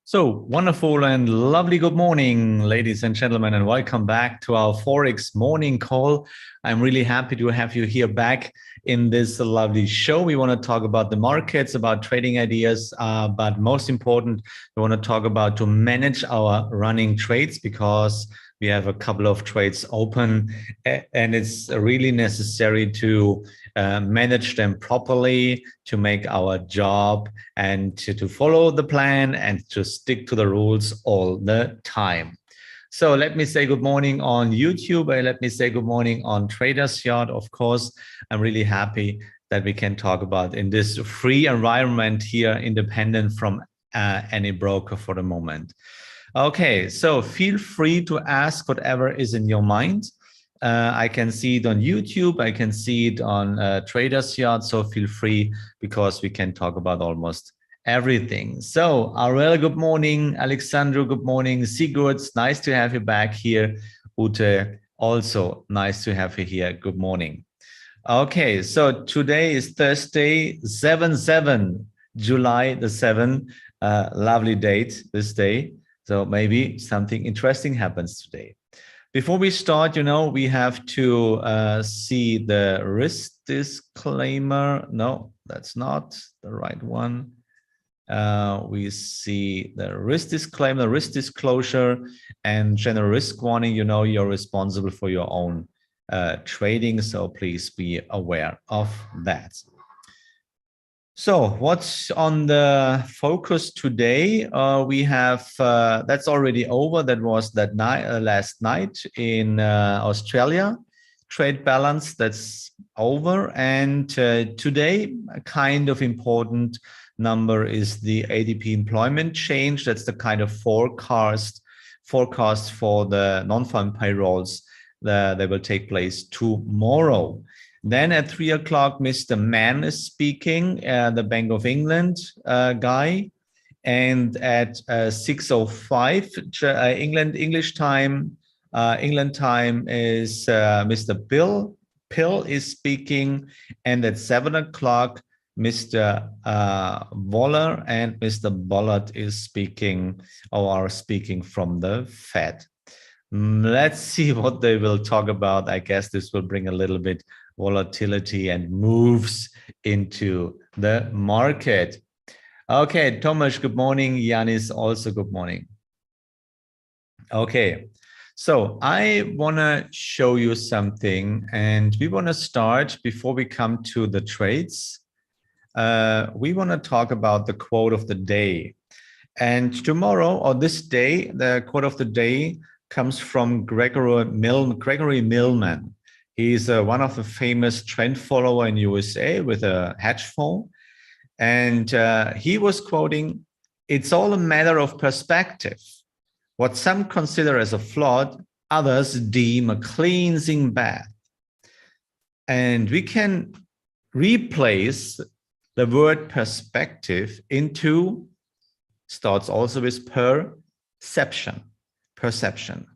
So wonderful and lovely good morning, ladies and gentlemen, and welcome back to our Forex morning call. I'm really happy to have you here back in this lovely show. We want to talk about the markets, about trading ideas, but most important, we want to talk about to manage our running trades because we have a couple of trades open and it's really necessary to manage them properly, to make our job and to follow the plan and to stick to the rules all the time. So let me say good morning on YouTube. Let me say good morning on Traders Yard. Of course, I'm really happy that we can talk about in this free environment here, independent from any broker for the moment. Okay, so feel free to ask whatever is in your mind. I can see it on YouTube. I can see it on Traders Yard. So feel free because we can talk about almost everything. So Ariel, good morning. Alexandru, good morning. Sigurd, nice to have you back here. Ute, also nice to have you here. Good morning. Okay, so today is Thursday, 7/7, July the 7th. Lovely date this day. So maybe something interesting happens today. Before we start, we have to see the risk disclaimer. No, that's not the right one. We see the risk disclaimer, risk disclosure, and general risk warning. You're responsible for your own trading, so please be aware of that. So what's on the focus today? We have, that's already over. That was that night, last night in Australia. Trade balance, that's over. And today, a kind of important number is the ADP employment change. That's the kind of forecast for the non-farm payrolls that will take place tomorrow. Then at 3 o'clock, Mr. Mann is speaking, the Bank of England guy. And at 6:05 English time, England time is Mr. Pill is speaking. And at 7 o'clock, Mr. Waller and Mr. Bollard is speaking or are speaking from the Fed. Let's see what they will talk about. I guess this will bring a little bit volatility and moves into the market. Okay, Tomasz, good morning. Yanis, also good morning. Okay, so I want to show you something, and we want to start before we come to the trades. We want to talk about the quote of the day. And tomorrow or this day, the quote of the day comes from Gregory Millman. He's one of the famous trend follower in USA with a hedge fund. And he was quoting, "It's all a matter of perspective. What some consider as a flawed, others deem a cleansing bath." And we can replace the word perspective into, starts also with perception. Perception.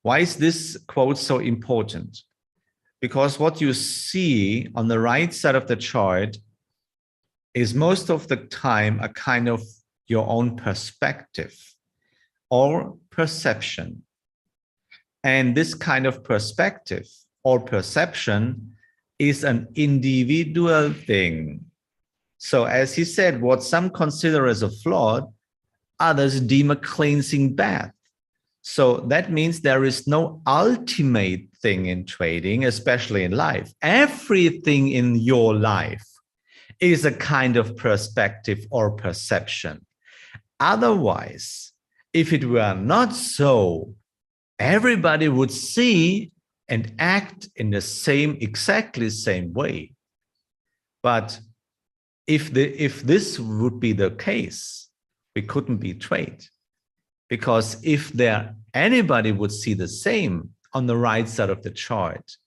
Why is this quote so important? Because what you see on the right side of the chart is most of the time a kind of your own perspective or perception. And this kind of perspective or perception is an individual thing. So as he said, what some consider as a flaw, others deem a cleansing bath. So that means there is no ultimate thing in trading, especially in life. Everything in your life is a kind of perspective or perception. Otherwise, if it were not so, everybody would see and act in the same, exactly same way. But if this would be the case, we couldn't be trade. Because if anybody would see the same on the right side of the chart,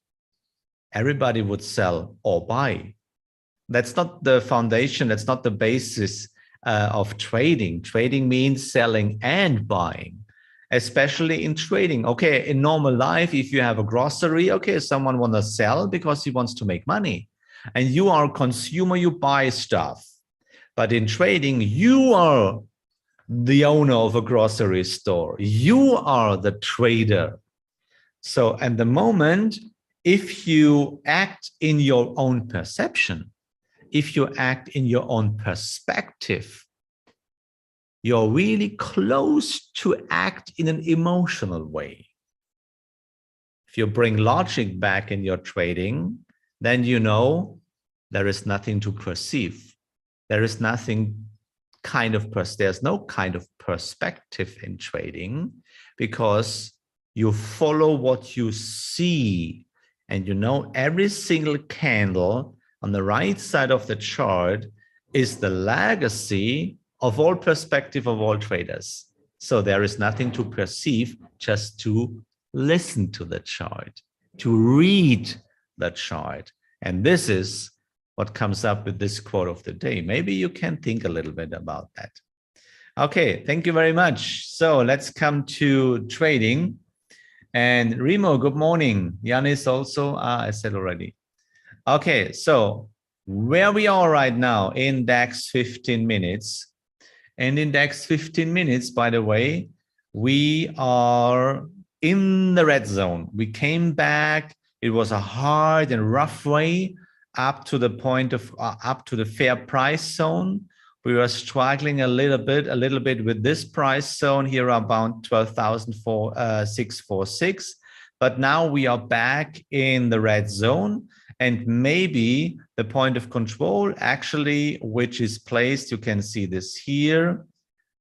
everybody would sell or buy. That's not the foundation. That's not the basis of trading. Trading means selling and buying, especially in trading. Okay, in normal life, if you have a grocery, okay, someone wants to sell because he wants to make money. And you are a consumer, you buy stuff. But in trading, you are the owner of a grocery store. You are the trader. So at the moment, if you act in your own perception, if you act in your own perspective, you're really close to act in an emotional way. If you bring logic back in your trading, then you know there is nothing to perceive. There is nothing there's no kind of perspective in trading, because you follow what you see, and you know every single candle on the right side of the chart is the legacy of all perspective of all traders. So there is nothing to perceive, just to listen to the chart, to read the chart. And this is what comes up with this quote of the day. Maybe you can think a little bit about that. Okay, thank you very much. So let's come to trading. And Remo, good morning. Yanis also, I said already. Okay, so where we are right now, index 15 minutes. And index 15 minutes, by the way, we are in the red zone. We came back. It was a hard and rough way up to the point of up to the fair price zone. We were struggling a little bit with this price zone here about 12,646. But now we are back in the red zone, and maybe the point of control actually, which is placed, you can see this here,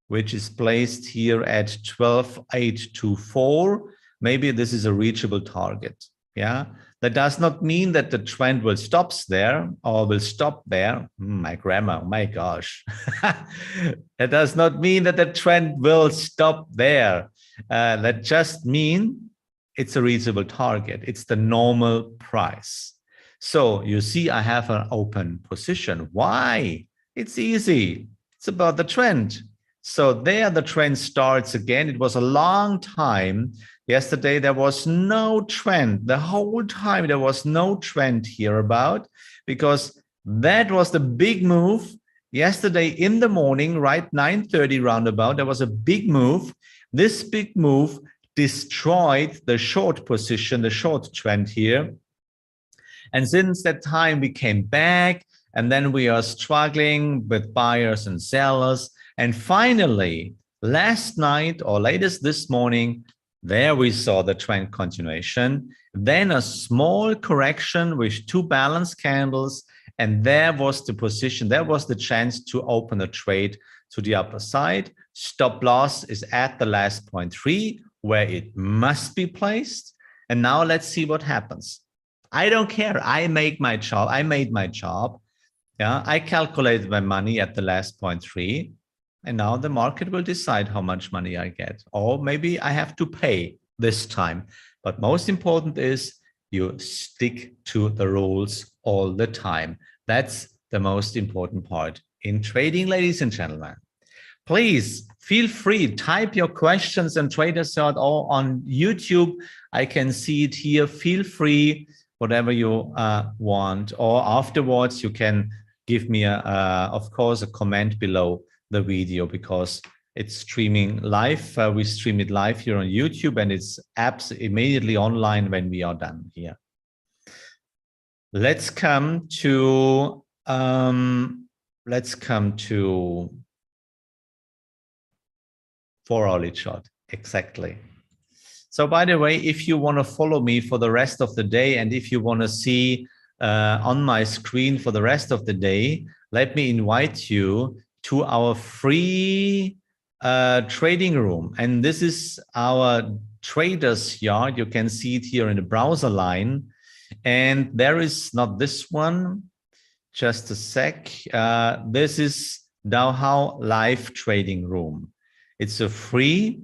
which is placed here at 12,824. Maybe this is a reachable target. Yeah, that does not mean that the trend will stop there or will stop there. My grammar, my gosh. That does not mean that the trend will stop there. That just means it's a reachable target. It's the normal price. So you see, I have an open position. Why? It's easy. It's about the trend. So there the trend starts again. It was a long time. Yesterday, there was no trend. The whole time, there was no trend here about, because that was the big move. Yesterday in the morning, right, 9:30 roundabout, there was a big move. This big move destroyed the short position, the short trend here. And since that time, we came back, and then we are struggling with buyers and sellers. And finally, last night or latest this morning, there we saw the trend continuation, then a small correction with two balanced candles, and there was the position, there was the chance to open a trade to the upper side. Stop loss is at the last 0.3, where it must be placed. And now let's see what happens. I don't care. I made my job. Yeah, I calculated my money at the last 0.3. And now the market will decide how much money I get. Or maybe I have to pay this time. But most important is you stick to the rules all the time. That's the most important part in trading, ladies and gentlemen. Please feel free, type your questions and Traders Out or on YouTube. I can see it here. Feel free, whatever you want. Or afterwards, you can give me, of course, a comment below the video, because it's streaming live. We stream it live here on YouTube, and it's apps immediately online when we are done here. Let's come to 4-hourly chart. Exactly. So by the way, if you want to follow me for the rest of the day, and if you want to see on my screen for the rest of the day, let me invite you to our free trading room. And this is our traders yard. You can see it here in the browser line. And there is not this one, just a sec. This is DowHow Live Trading Room. It's a free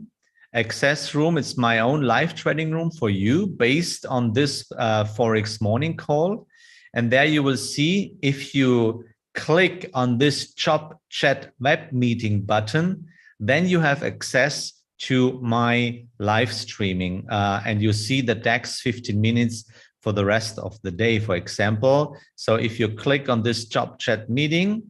access room. It's my own live trading room for you based on this Forex morning call. And there you will see, if you click on this Job Chat Web Meeting button, then you have access to my live streaming, and you see the DAX 15 minutes for the rest of the day, for example. So if you click on this Job Chat Meeting,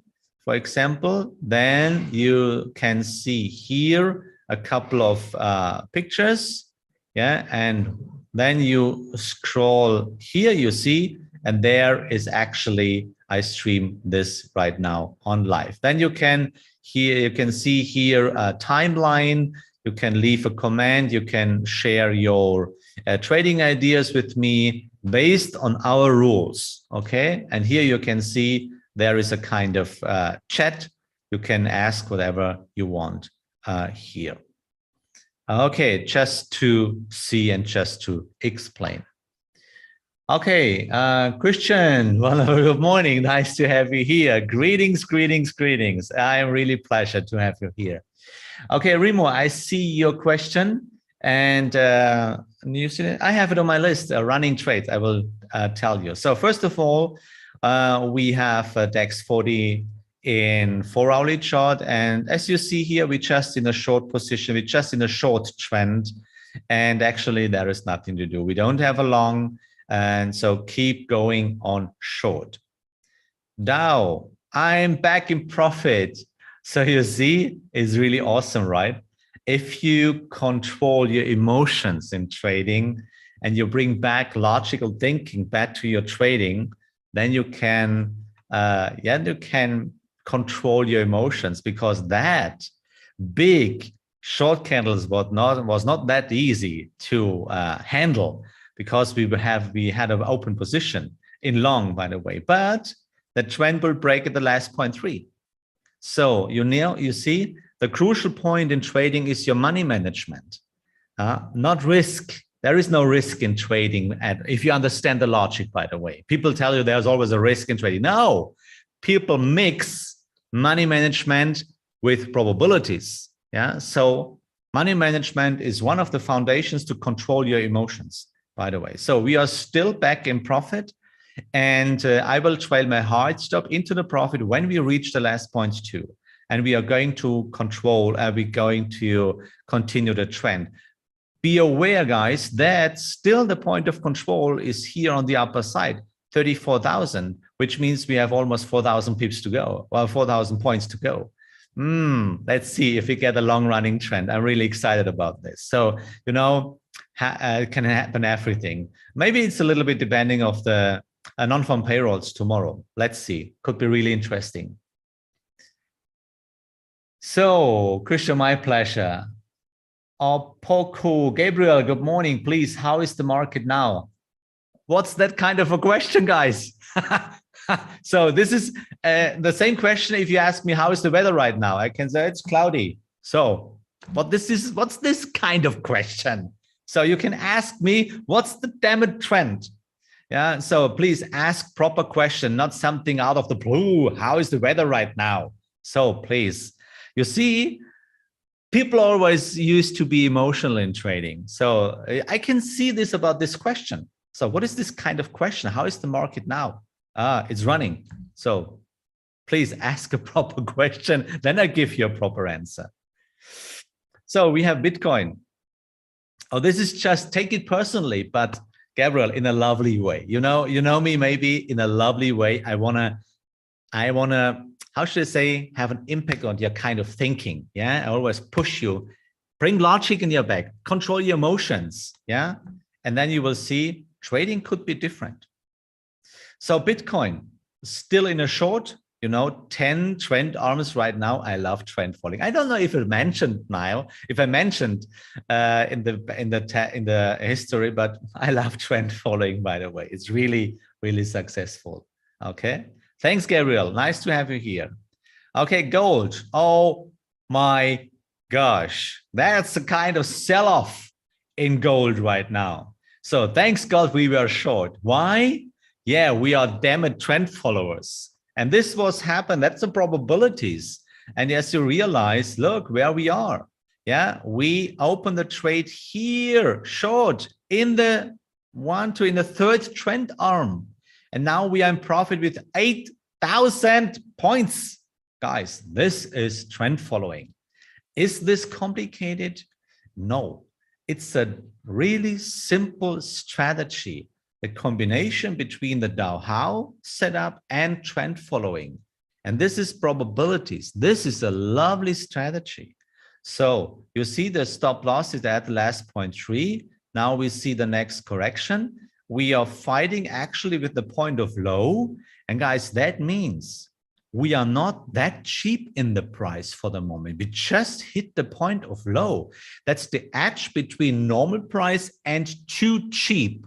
for example, then you can see here a couple of pictures. Yeah, and then you scroll here, you see, and there is actually, I stream this right now on live. Then you can see here a timeline. You can leave a comment. You can share your trading ideas with me based on our rules. Okay, and here you can see there is a kind of chat. You can ask whatever you want here. Okay, just to see and just to explain. Okay, Christian, well, good morning. Nice to have you here. Greetings, greetings, greetings. I am really pleased to have you here. Okay, Remo, I see your question, and New Zealand, I have it on my list, running trades. I will tell you. So first of all, we have DAX 40 in 4-hourly chart, and as you see here, we're just in a short position. We're just in a short trend, and actually there is nothing to do. We don't have a long, and so keep going on short. Dow, I'm back in profit. So you see, it's really awesome, right? If you control your emotions in trading and you bring back logical thinking back to your trading, then you can, you can control your emotions, because that big short candles was not that easy to handle, because we had an open position in long, by the way, but the trend will break at the last 0.3. So you see, the crucial point in trading is your money management, not risk. There is no risk in trading, if you understand the logic, by the way. People tell you there's always a risk in trading. No, people mix money management with probabilities. Yeah, so money management is one of the foundations to control your emotions, by the way. So we are still back in profit, and I will trail my hard stop into the profit when we reach the last 0.2, and we are going to control, we're going to continue the trend. Be aware, guys, that still the point of control is here on the upper side, 34,000, which means we have almost 4,000 pips to go, well, 4,000 points to go. Let's see if we get a long running trend. I'm really excited about this. So, you know, it can happen everything. Maybe it's a little bit depending of the non-farm payrolls tomorrow. Let's see, could be really interesting. So, Christian, my pleasure. Oh, Poku, Gabriel, good morning. Please, how is the market now? What's that kind of a question, guys? So this is the same question. If you ask me, how is the weather right now? I can say it's cloudy. So what's this kind of question? So you can ask me, what's the damn it trend? Yeah, so please ask proper question, not something out of the blue. How is the weather right now? So please, you see, people always used to be emotional in trading. So I can see this about this question. So what is this kind of question? How is the market now? It's running. So please ask a proper question. Then I give you a proper answer. So we have Bitcoin. Oh, this is just, take it personally, but Gabriel, in a lovely way. You know me, maybe in a lovely way. I wanna, how should I say, have an impact on your kind of thinking. Yeah, I always push you, bring logic in your back, control your emotions. Yeah, and then you will see trading could be different. So Bitcoin still in a short, 10 trend arms right now. I love trend following. I don't know if I mentioned now, in the history, but I love trend following, by the way. It's really, really successful. Okay. Thanks, Gabriel. Nice to have you here. Okay, gold. Oh my gosh. That's a kind of sell-off in gold right now. So thanks God we were short. Why? Yeah, we are damn it trend followers. And this was happened. That's the probabilities. And as you realize, look where we are. Yeah, we open the trade here, short, in the third trend arm. And now we are in profit with 8,000 points. Guys, this is trend following. Is this complicated? No, it's a really simple strategy. The combination between the DowHow setup and trend following. And this is probabilities. This is a lovely strategy. So you see the stop loss is at the last 0.3. Now we see the next correction. We are fighting actually with the point of low. And guys, that means we are not that cheap in the price for the moment. We just hit the point of low. That's the edge between normal price and too cheap.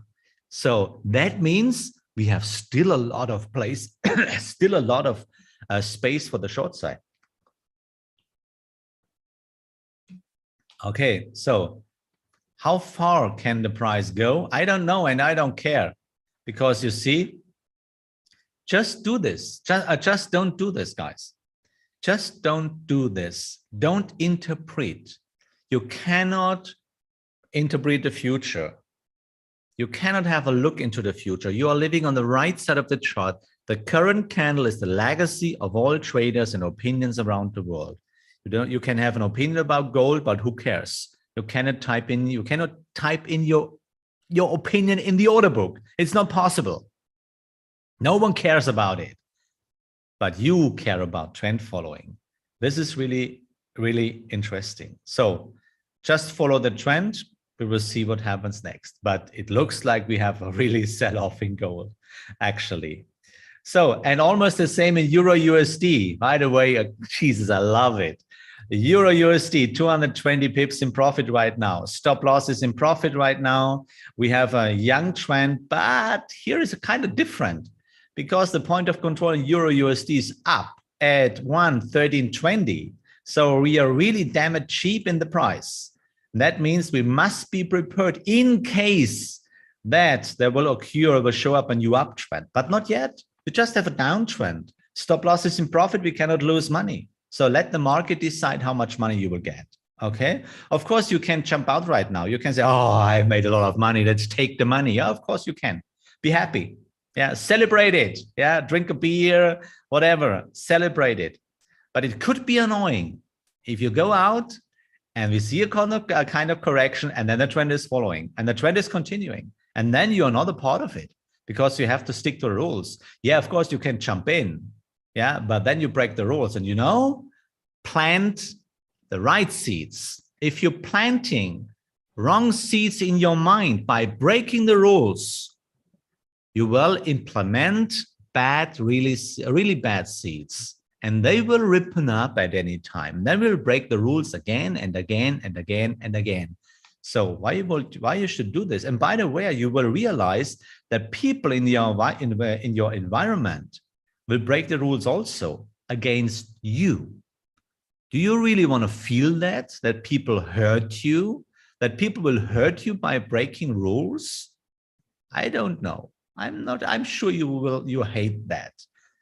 So that means we have still a lot of place, still a lot of space for the short side. Okay, so how far can the price go? I don't know, and I don't care, because you see, just do this. Just don't do this, guys. Just don't do this. Don't interpret. You cannot interpret the future. You cannot have a look into the future. You are living on the right side of the chart. The current candle is the legacy of all traders and opinions around the world. You can have an opinion about gold, but who cares? You cannot type in your opinion in the order book. It's not possible. No one cares about it, but you care about trend following. This is really, really interesting. So just follow the trend. We will see what happens next. But it looks like we have a really sell-off in gold, actually. So, and almost the same in EURUSD. By the way, Jesus, I love it. The EURUSD, 220 pips in profit right now. Stop loss is in profit right now. We have a young trend, but here is a kind of different, because the point of control in EURUSD is up at 113.20. So we are really damn cheap in the price. That means we must be prepared in case that there will occur, will show up a new uptrend, but not yet. We just have a downtrend. Stop loss is in profit. We cannot lose money. So let the market decide how much money you will get. Okay. Of course, you can jump out right now. You can say, oh, I made a lot of money. Let's take the money. Yeah, of course you can. Be happy. Yeah, celebrate it. Yeah, drink a beer, whatever. Celebrate it. But it could be annoying if you go out and we see a kind of correction, and then the trend is following, and the trend is continuing. And then you're not a part of it, because you have to stick to the rules. Yeah, of course, you can jump in. Yeah, but then you break the rules. And plant the right seeds. If you're planting wrong seeds in your mind by breaking the rules, you will implement really bad seeds. And they will ripen up at any time. Then we'll break the rules again and again and again and again. So why you should do this? And by the way, you will realize that people in your environment will break the rules also against you. Do you really want to feel that people hurt you, that people will hurt you by breaking rules? I don't know. I'm sure you hate that.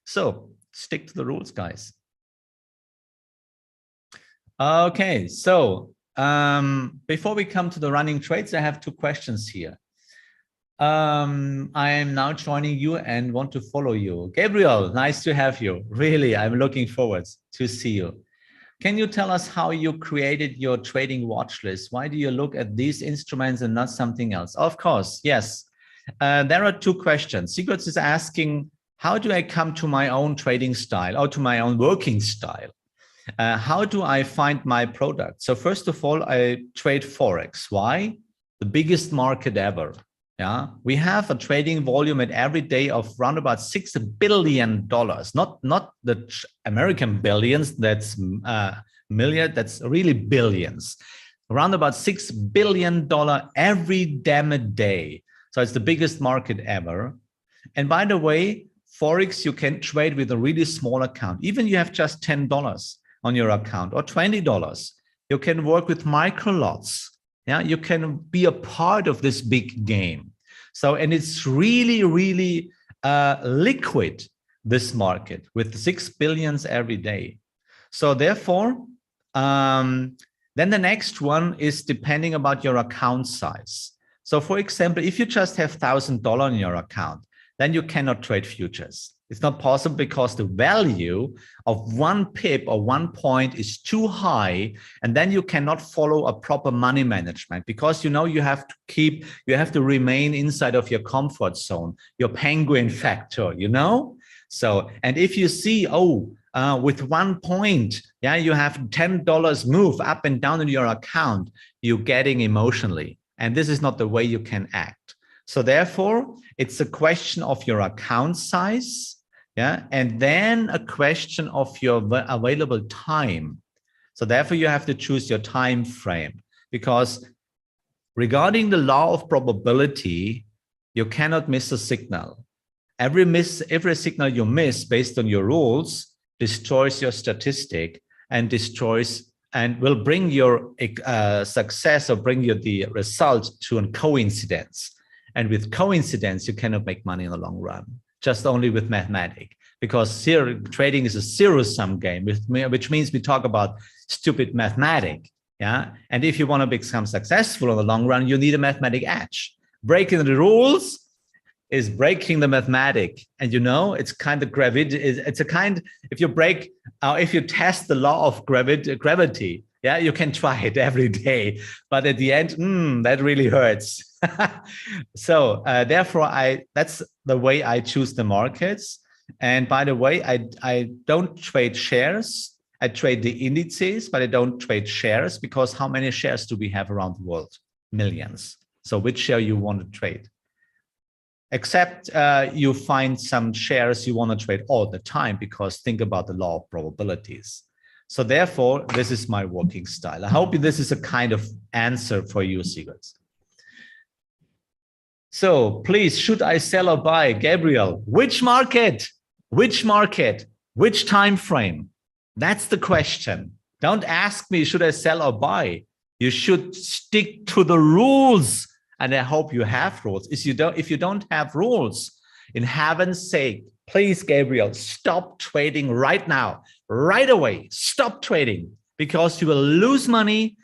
So stick to the rules, guys. Okay, so before we come to the running trades, I have two questions here. I am now joining you and want to follow you. Gabriel, nice to have you. Really, I'm looking forward to see you. Can you tell us how you created your trading watch list? Why do you look at these instruments and not something else? Of course, yes. There are two questions. Secrets is asking, how do I come to my own trading style or to my own working style? How do I find my product? So first of all, I trade Forex. Why? The biggest market ever. Yeah, we have a trading volume at every day of around about $6 billion. Not the American billions. That's million. That's really billions. Around about $6 billion every damn day. So it's the biggest market ever. And by the way, Forex, you can trade with a really small account. Even you have just $10 on your account or $20. You can work with micro lots. Yeah, you can be a part of this big game. So, and it's really, really liquid, this market, with 6 billions every day. So therefore, then the next one is depending about your account size. So for example, if you just have $1,000 in your account, then you cannot trade futures. It's not possible because the value of 1 pip or 1 point is too high, and then you cannot follow a proper money management because you have to remain inside of your comfort zone, your penguin factor, So, and if you see, with 1 point, yeah, you have $10 move up and down in your account, you're getting emotionally. And this is not the way you can act. So therefore, it's a question of your account size, yeah, and then a question of your available time. So therefore, you have to choose your time frame, because regarding the law of probability, you cannot miss a signal. Every signal you miss based on your rules destroys your statistic and destroys and will bring your success or bring you the result to a coincidence. And with coincidence, you cannot make money in the long run, just only with mathematics. Because here, trading is a zero-sum game, which means we talk about stupid mathematics. Yeah, and if you want to become successful in the long run, you need a mathematic edge. Breaking the rules is breaking the mathematic, and you know it's kind of gravity. It's a kind. If you break, if you test the law of gravity, yeah, you can try it every day, but at the end, that really hurts. So therefore, that's the way I choose the markets. And by the way, I don't trade shares. I trade the indices, but I don't trade shares, because how many shares do we have around the world? Millions. So which share you want to trade? Except you find some shares you want to trade all the time, because think about the law of probabilities. So therefore, this is my working style. I hope this is a kind of answer for you, secrets. So please, should I sell or buy? Gabriel, which market? Which market? Which time frame? That's the question. Don't ask me, should I sell or buy? You should stick to the rules. And I hope you have rules. If you don't have rules, in heaven's sake, please, Gabriel, stop trading right now, right away. Stop trading, because you will lose money.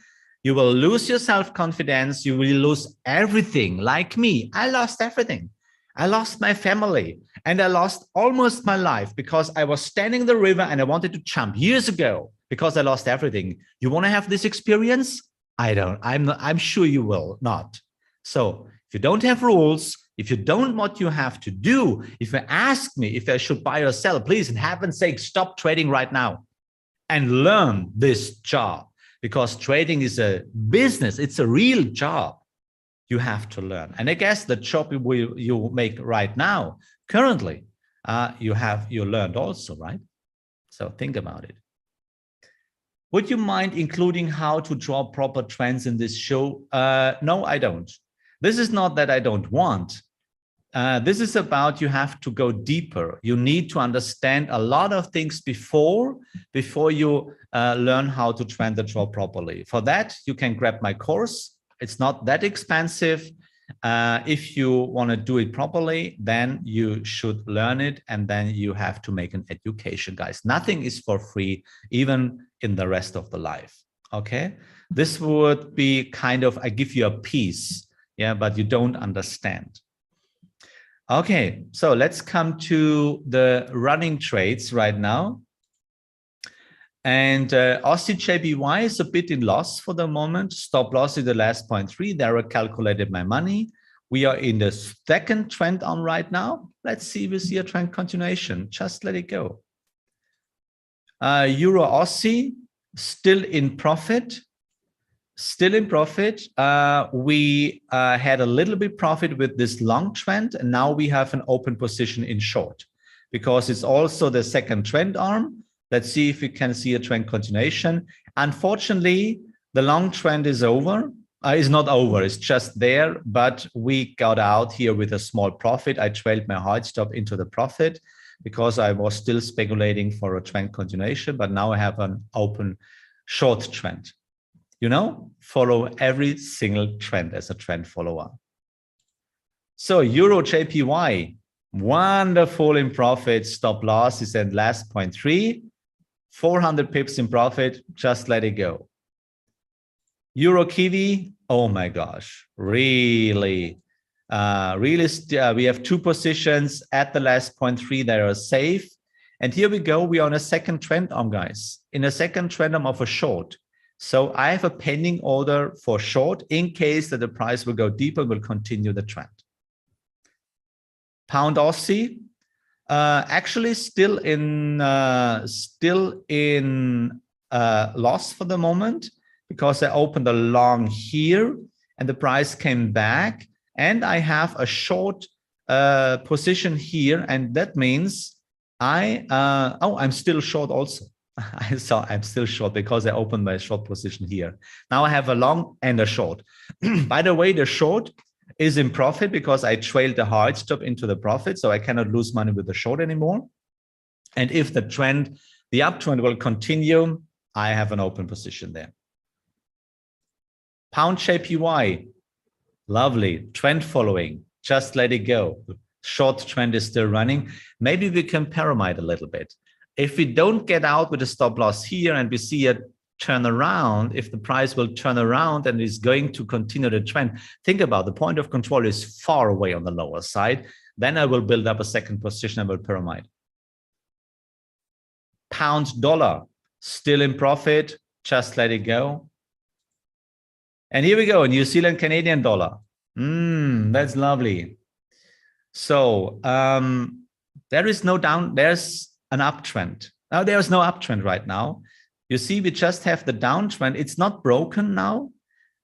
You will lose your self-confidence. You will lose everything. Like me, I lost everything. I lost my family, and I lost almost my life, because I was standing in the river and I wanted to jump years ago, because I lost everything. You want to have this experience? I'm sure you will not. So if you don't have rules, if you don't know what you have to do, if you ask me if I should buy or sell, please, in heaven's sake, stop trading right now and learn this job, because trading is a business. It's a real job. You have to learn. And I guess the job you make right now, currently, you learned also, right? So think about it. Would you mind including how to draw proper trends in this show? No, I don't. This is not that I don't want. This is about you have to go deeper. You need to understand a lot of things before you learn how to trend the draw properly. For that, you can grab my course. It's not that expensive. If you want to do it properly, then you should learn it, and then you have to make an education, guys. Nothing is for free, even in the rest of the life. Okay, this would be kind of, I give you a piece, yeah, but you don't understand. Okay, so let's come to the running trades right now. And Aussie JPY is a bit in loss for the moment. Stop loss in the last 0.3. There I calculated my money. We are in the second trend on right now. Let's see if we see a trend continuation. Just let it go. Euro Aussie still in profit. Still in profit. We had a little bit profit with this long trend, and now we have an open position in short, because it's also the second trend arm. Let's see if we can see a trend continuation. Unfortunately, the long trend is over. It's not over, it's just there, but we got out here with a small profit. I trailed my hard stop into the profit because I was still speculating for a trend continuation, but now I have an open short trend. You know, follow every single trend as a trend follower. So Euro JPY, wonderful in profit. Stop loss is at last 0.3. 400 pips in profit, just let it go. Euro Kiwi, oh my gosh, really, we have two positions at the last 0.3 that are safe. And here we go, we are on a second trend arm, guys. In a second trend arm of a short. So I have a pending order for short in case that the price will go deeper, will continue the trend. Pound Aussie, Actually still in loss for the moment, because I opened a long here and the price came back, and I have a short position here, and that means I'm still short also. I'm still short because I opened my short position here. Now I have a long and a short. By the way, the short is in profit because I trailed the hard stop into the profit, so I cannot lose money with the short anymore. And if the uptrend will continue, I have an open position there. Pound JPY, lovely, trend following, just let it go. Short trend is still running. Maybe we can pyramid a little bit. If we don't get out with a stop loss here and we see a turn around, if the price will turn around and is going to continue the trend, think about the point of control is far away on the lower side. Then I will build up a second position. I will pyramid. Pound dollar, still in profit. Just let it go. And here we go, New Zealand Canadian dollar. That's lovely. So there is no down, there's an uptrend. Now there's no uptrend right now. You see, we just have the downtrend. It's not broken now,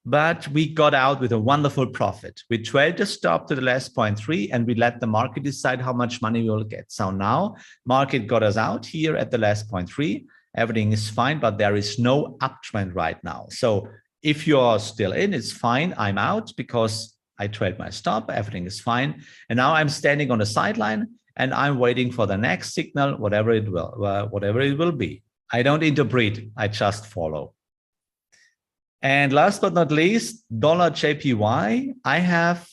but we got out with a wonderful profit. We trailed the stop to the last 0.3 and we let the market decide how much money we will get. So now market got us out here at the last 0.3. Everything is fine, but there is no uptrend right now. So if you're still in, it's fine. I'm out because I trailed my stop. Everything is fine. And now I'm standing on the sideline and I'm waiting for the next signal, whatever it will be. I don't interpret, I just follow. And last but not least, dollar JPY. I have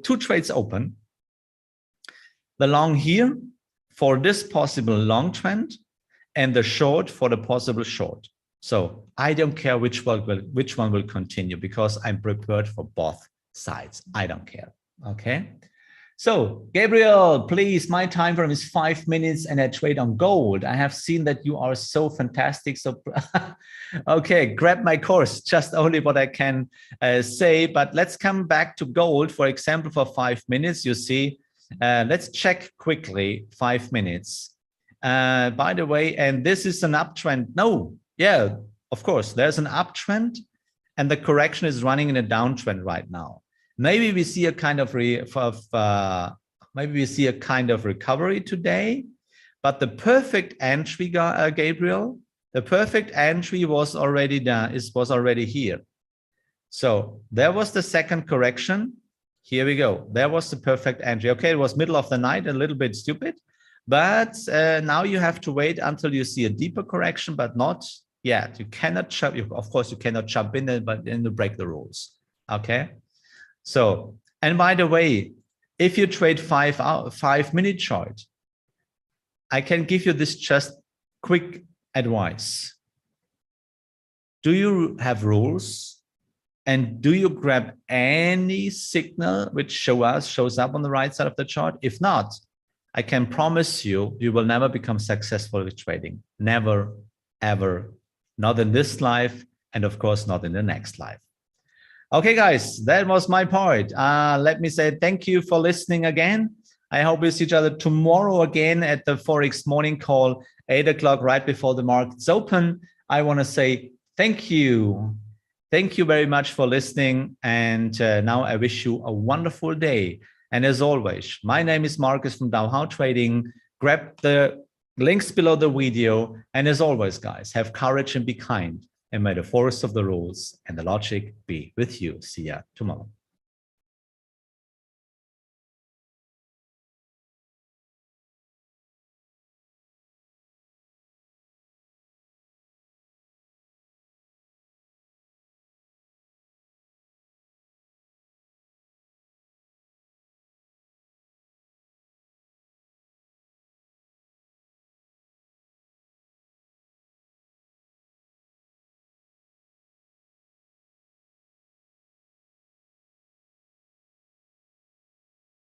2 trades open. The long here for this possible long trend and the short for the possible short. So I don't care which one will continue because I'm prepared for both sides. I don't care. Okay. So Gabriel, please, my time frame is 5 minutes and I trade on gold. I have seen that you are so fantastic. So okay, grab my course, just only what I can say, but let's come back to gold. For example, for 5 minutes, you see, let's check quickly 5 minutes. By the way, and this is an uptrend. No, yeah, of course, there's an uptrend and the correction is running in a downtrend right now. Maybe we see a kind of recovery today, but the perfect entry, Gabriel, the perfect entry was already done. It was already here. So there was the second correction. Here we go. There was the perfect entry. Okay, it was middle of the night, a little bit stupid, but now you have to wait until you see a deeper correction, but not yet. You cannot jump. Of course, you cannot jump in there, but then you break the rules. Okay. So, and by the way, if you trade 5 minute chart, I can give you this just quick advice. Do you have rules? And do you grab any signal which shows up on the right side of the chart? If not, I can promise you, you will never become successful with trading. Never, ever. Not in this life, and of course, not in the next life. Okay, guys, that was my part. Let me say thank you for listening again. I hope we'll see each other tomorrow again at the Forex morning call, 8 o'clock, right before the markets open. I want to say thank you. Thank you very much for listening. And now I wish you a wonderful day. And as always, my name is Marcus from DowHow Trading. Grab the links below the video. And as always, guys, have courage and be kind. And may the force of the rules and the logic be with you. See ya tomorrow.